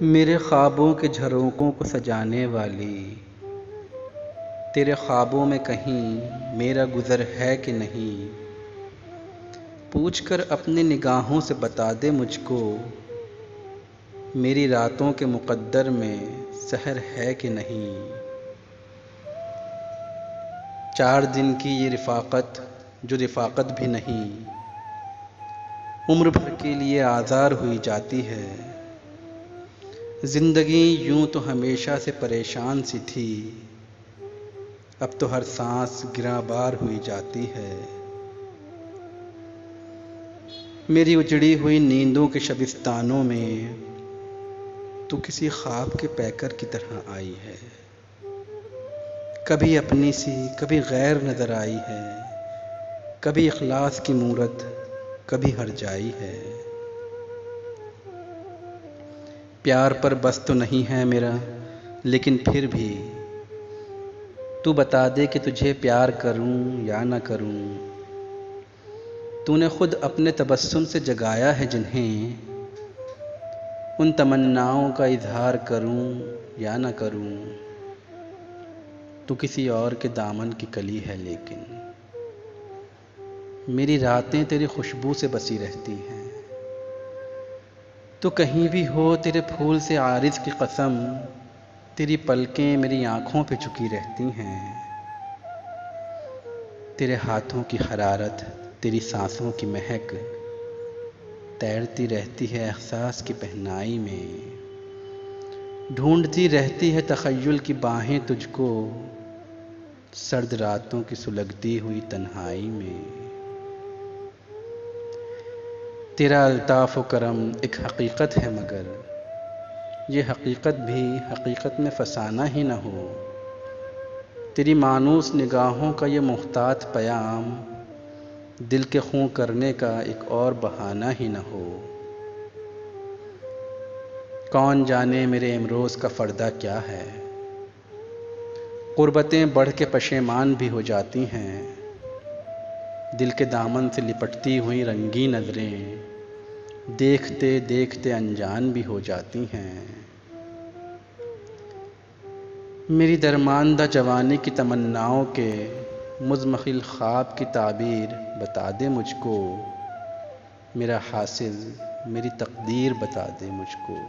मेरे ख्वाबों के झरोकों को सजाने वाली, तेरे ख्वाबों में कहीं मेरा गुज़र है कि नहीं, पूछ कर अपनी निगाहों से बता दे मुझको, मेरी रातों के मुक़द्दर में सहर है कि नहीं। 4 दिन की ये रिफ़ाक़त जो रिफ़ाक़त भी नहीं, उम्र भर के लिए आज़ार हुई जाती है। ज़िंदगी यूं तो हमेशा से परेशान सी थी, अब तो हर सांस गिरांबार हुई जाती है। मेरी उजड़ी हुई नींदों के शबिस्तानों में तू किसी ख्वाब के पैकर की तरह आई है, कभी अपनी सी कभी गैर नज़र आई है, कभी इखलास की मूरत कभी हरजाई है। प्यार पर बस तो नहीं है मेरा, लेकिन फिर भी तू बता दे कि तुझे प्यार करूं या ना करूं। तूने खुद अपने तबस्सुम से जगाया है जिन्हें, उन तमन्नाओं का इजहार करूं या ना करूं। तू किसी और के दामन की कली है, लेकिन मेरी रातें तेरी खुशबू से बसी रहती हैं। तो कहीं भी हो तेरे फूल से आरिज़ की कसम, तेरी पलकें मेरी आँखों पे झुकी रहती हैं। तेरे हाथों की हरारत, तेरी सांसों की महक तैरती रहती है एहसास की पहनाई में, ढूंढती रहती है तख़य्युल की बाहें तुझको, सर्द रातों की सुलगती हुई तन्हाई में। तेरा अल्ताफ़ व करम एक हकीकत है, मगर ये हकीकत भी हकीकत में फसाना ही न हो। तेरी मानूस निगाहों का ये मुख्तात पयाम, दिल के खूं करने का एक और बहाना ही न हो। कौन जाने मेरे इमरोज़ का फ़र्दा क्या है, क़ुर्बतें बढ़ के पशेमान भी हो जाती हैं। दिल के दामन से लिपटती हुई रंगी नज़रें देखते देखते अनजान भी हो जाती हैं। मेरी दरमानदा जवानी की तमन्नाओं के मुज़मखिल ख्वाब की ताबीर बता दे मुझको, मेरा हासिल मेरी तकदीर बता दे मुझको।